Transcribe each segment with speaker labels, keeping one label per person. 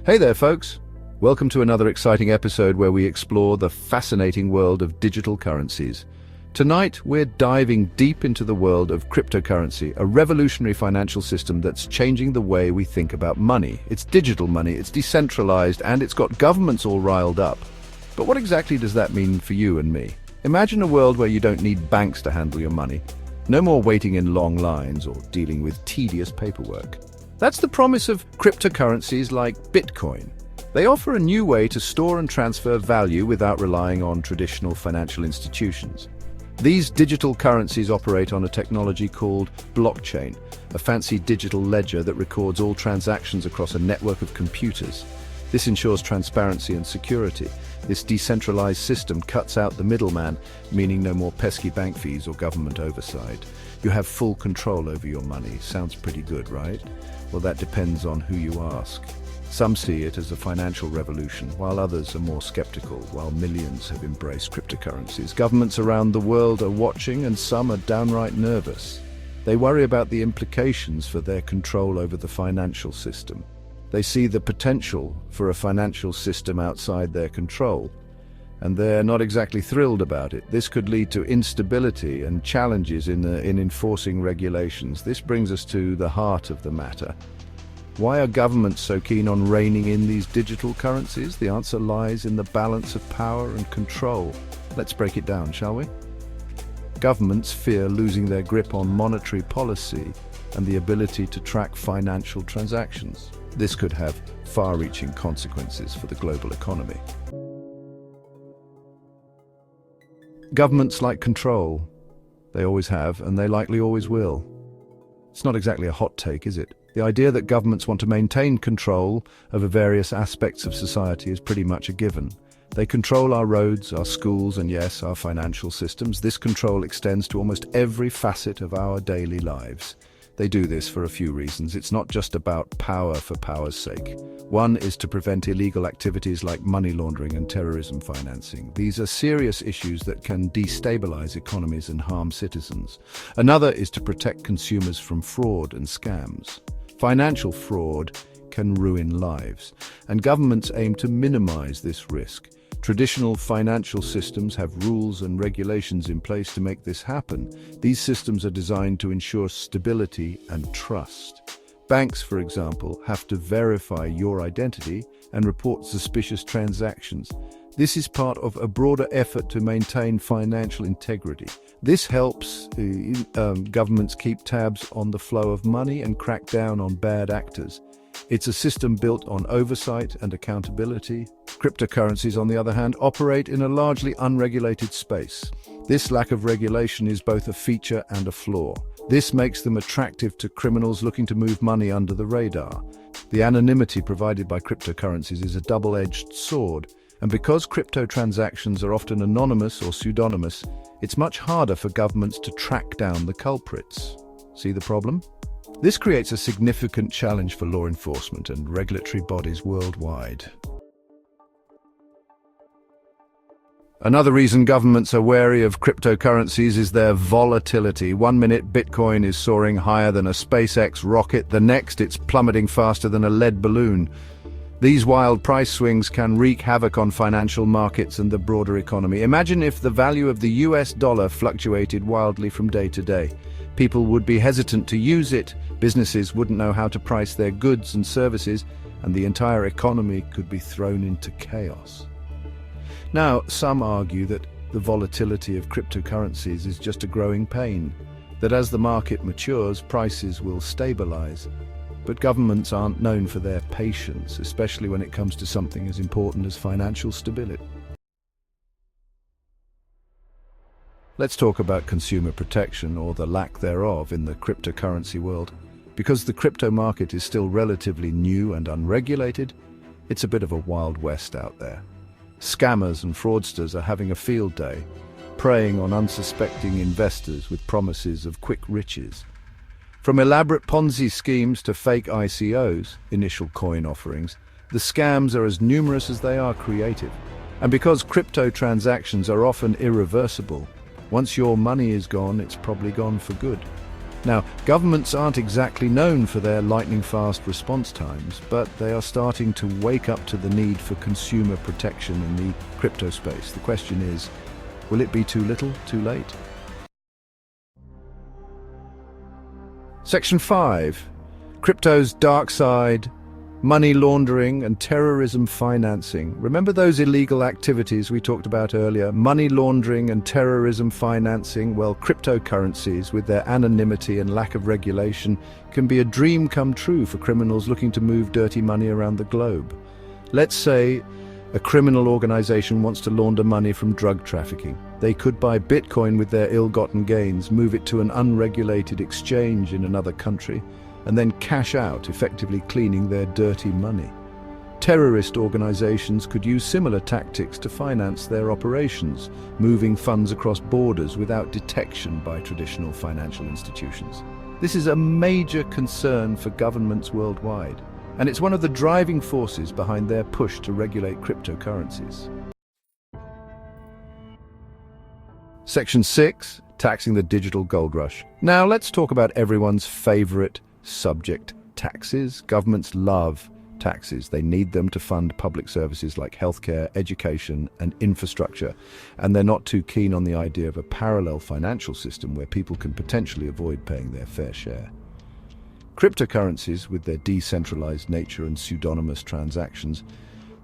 Speaker 1: Hey there, folks. Welcome to another exciting episode where we explore the fascinating world of digital currencies. Tonight, we're diving deep into the world of cryptocurrency, a revolutionary financial system that's changing the way we think about money. It's digital money, it's decentralized, and it's got governments all riled up. But what exactly does that mean for you and me? Imagine a world where you don't need banks to handle your money. No more waiting in long lines or dealing with tedious paperwork. That's the promise of cryptocurrencies like Bitcoin. They offer a new way to store and transfer value without relying on traditional financial institutions. These digital currencies operate on a technology called blockchain, a fancy digital ledger that records all transactions across a network of computers. This ensures transparency and security. This decentralized system cuts out the middleman, meaning no more pesky bank fees or government oversight. You have full control over your money. Sounds pretty good, right? Well, that depends on who you ask. Some see it as a financial revolution, while others are more skeptical. While millions have embraced cryptocurrencies, governments around the world are watching and some are downright nervous. They worry about the implications for their control over the financial system. They see the potential for a financial system outside their control, and they're not exactly thrilled about it. This could lead to instability and challenges in enforcing regulations. This brings us to the heart of the matter. Why are governments so keen on reining in these digital currencies? The answer lies in the balance of power and control. Let's break it down, shall we? Governments fear losing their grip on monetary policy and the ability to track financial transactions. This could have far-reaching consequences for the global economy. Governments like control. They always have, and they likely always will. It's not exactly a hot take, is it? The idea that governments want to maintain control over various aspects of society is pretty much a given. They control our roads, our schools, and yes, our financial systems. This control extends to almost every facet of our daily lives. They do this for a few reasons. It's not just about power for power's sake. One is to prevent illegal activities like money laundering and terrorism financing. These are serious issues that can destabilize economies and harm citizens. Another is to protect consumers from fraud and scams. Financial fraud can ruin lives, and governments aim to minimize this risk. Traditional financial systems have rules and regulations in place to make this happen. These systems are designed to ensure stability and trust. Banks, for example, have to verify your identity and report suspicious transactions. This is part of a broader effort to maintain financial integrity. This helps governments keep tabs on the flow of money and crack down on bad actors. It's a system built on oversight and accountability. Cryptocurrencies, on the other hand, operate in a largely unregulated space. This lack of regulation is both a feature and a flaw. This makes them attractive to criminals looking to move money under the radar. The anonymity provided by cryptocurrencies is a double-edged sword, and because crypto transactions are often anonymous or pseudonymous, it's much harder for governments to track down the culprits. See the problem? This creates a significant challenge for law enforcement and regulatory bodies worldwide. Another reason governments are wary of cryptocurrencies is their volatility. One minute, Bitcoin is soaring higher than a SpaceX rocket. The next, it's plummeting faster than a lead balloon. These wild price swings can wreak havoc on financial markets and the broader economy. Imagine if the value of the US dollar fluctuated wildly from day to day. People would be hesitant to use it, businesses wouldn't know how to price their goods and services, and the entire economy could be thrown into chaos. Now, some argue that the volatility of cryptocurrencies is just a growing pain, that as the market matures, prices will stabilize. But governments aren't known for their patience, especially when it comes to something as important as financial stability. Let's talk about consumer protection, or the lack thereof, in the cryptocurrency world. Because the crypto market is still relatively new and unregulated, it's a bit of a wild west out there. Scammers and fraudsters are having a field day, preying on unsuspecting investors with promises of quick riches. From elaborate Ponzi schemes to fake ICOs, initial coin offerings, the scams are as numerous as they are creative. And because crypto transactions are often irreversible, once your money is gone, it's probably gone for good. Now, governments aren't exactly known for their lightning-fast response times, but they are starting to wake up to the need for consumer protection in the crypto space. The question is, will it be too little, too late? Section 5. Crypto's dark side, money laundering and terrorism financing. Remember those illegal activities we talked about earlier? Money laundering and terrorism financing. Well, cryptocurrencies, with their anonymity and lack of regulation, can be a dream come true for criminals looking to move dirty money around the globe. Let's say a criminal organization wants to launder money from drug trafficking. They could buy Bitcoin with their ill-gotten gains, move it to an unregulated exchange in another country, and then cash out, effectively cleaning their dirty money. Terrorist organizations could use similar tactics to finance their operations, moving funds across borders without detection by traditional financial institutions. This is a major concern for governments worldwide, and it's one of the driving forces behind their push to regulate cryptocurrencies. Section 6, taxing the digital gold rush. Now let's talk about everyone's favorite subject, taxes. Governments love taxes. They need them to fund public services like healthcare, education, and infrastructure. And they're not too keen on the idea of a parallel financial system where people can potentially avoid paying their fair share. Cryptocurrencies, with their decentralized nature and pseudonymous transactions,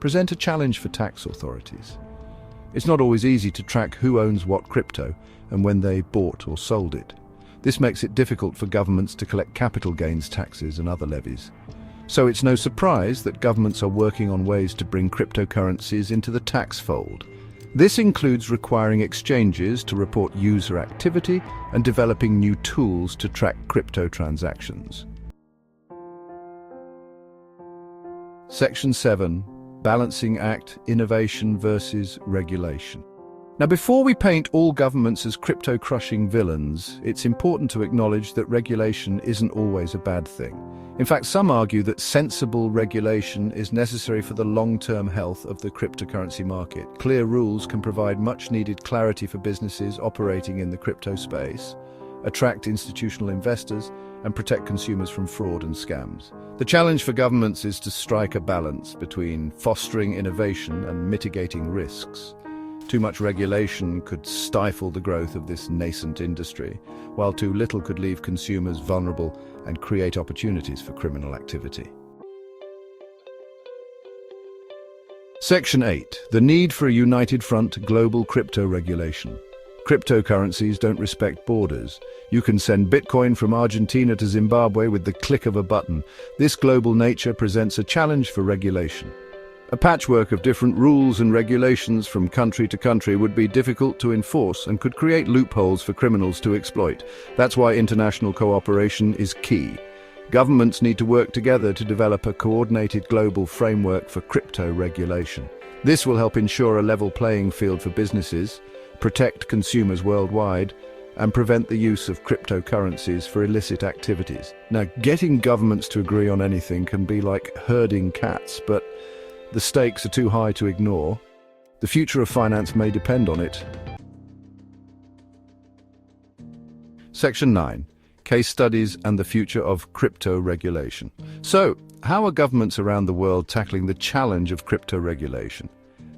Speaker 1: present a challenge for tax authorities. It's not always easy to track who owns what crypto and when they bought or sold it. This makes it difficult for governments to collect capital gains taxes and other levies. So it's no surprise that governments are working on ways to bring cryptocurrencies into the tax fold. This includes requiring exchanges to report user activity and developing new tools to track crypto transactions. Section 7. Balancing act, innovation versus regulation. Now, before we paint all governments as crypto-crushing villains, it's important to acknowledge that regulation isn't always a bad thing. In fact, some argue that sensible regulation is necessary for the long-term health of the cryptocurrency market. Clear rules can provide much-needed clarity for businesses operating in the crypto space, attract institutional investors, and protect consumers from fraud and scams. The challenge for governments is to strike a balance between fostering innovation and mitigating risks. Too much regulation could stifle the growth of this nascent industry, while too little could leave consumers vulnerable and create opportunities for criminal activity. Section 8. The need for a united front global crypto regulation. Cryptocurrencies don't respect borders. You can send Bitcoin from Argentina to Zimbabwe with the click of a button. This global nature presents a challenge for regulation. A patchwork of different rules and regulations from country to country would be difficult to enforce and could create loopholes for criminals to exploit. That's why international cooperation is key. Governments need to work together to develop a coordinated global framework for crypto regulation. This will help ensure a level playing field for businesses, protect consumers worldwide, and prevent the use of cryptocurrencies for illicit activities. Now, getting governments to agree on anything can be like herding cats, but the stakes are too high to ignore. The future of finance may depend on it. Section 9. Case studies and the future of crypto regulation. So, how are governments around the world tackling the challenge of crypto regulation?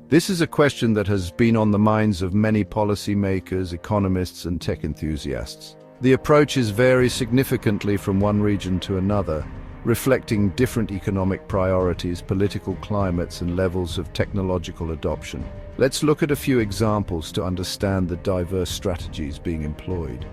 Speaker 1: This is a question that has been on the minds of many policymakers, economists, and tech enthusiasts. The approaches vary significantly from one region to another, reflecting different economic priorities, political climates, and levels of technological adoption. Let's look at a few examples to understand the diverse strategies being employed.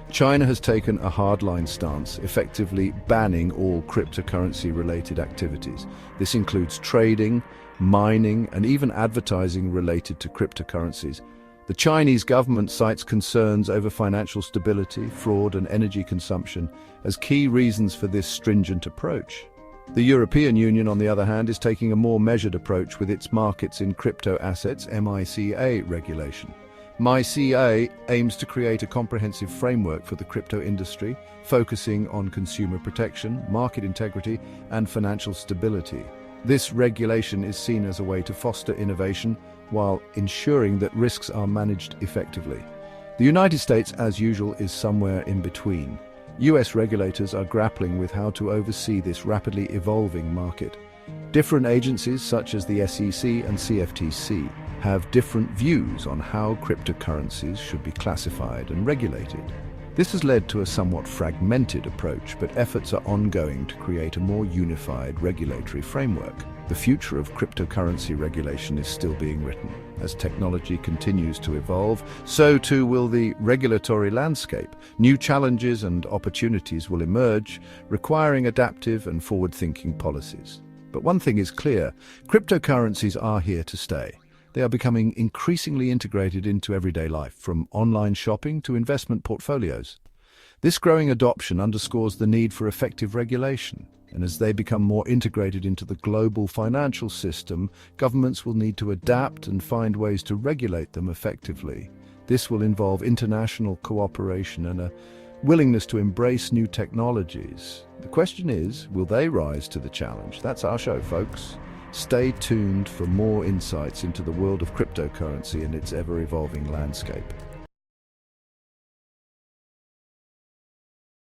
Speaker 1: China has taken a hardline stance, effectively banning all cryptocurrency-related activities. This includes trading, mining, and even advertising related to cryptocurrencies. The Chinese government cites concerns over financial stability, fraud, and energy consumption as key reasons for this stringent approach. The European Union, on the other hand, is taking a more measured approach with its markets in crypto assets (MiCA) regulation. MiCA aims to create a comprehensive framework for the crypto industry, focusing on consumer protection, market integrity, and financial stability. This regulation is seen as a way to foster innovation while ensuring that risks are managed effectively. The United States, as usual, is somewhere in between. US regulators are grappling with how to oversee this rapidly evolving market. Different agencies such as the SEC and CFTC have different views on how cryptocurrencies should be classified and regulated. This has led to a somewhat fragmented approach, but efforts are ongoing to create a more unified regulatory framework. The future of cryptocurrency regulation is still being written. As technology continues to evolve, so too will the regulatory landscape. New challenges and opportunities will emerge, requiring adaptive and forward-thinking policies. But one thing is clear, cryptocurrencies are here to stay. They are becoming increasingly integrated into everyday life, from online shopping to investment portfolios. This growing adoption underscores the need for effective regulation, and as they become more integrated into the global financial system, governments will need to adapt and find ways to regulate them effectively. This will involve international cooperation and a willingness to embrace new technologies. The question is, will they rise to the challenge? That's our show, folks. Stay tuned for more insights into the world of cryptocurrency and its ever-evolving landscape.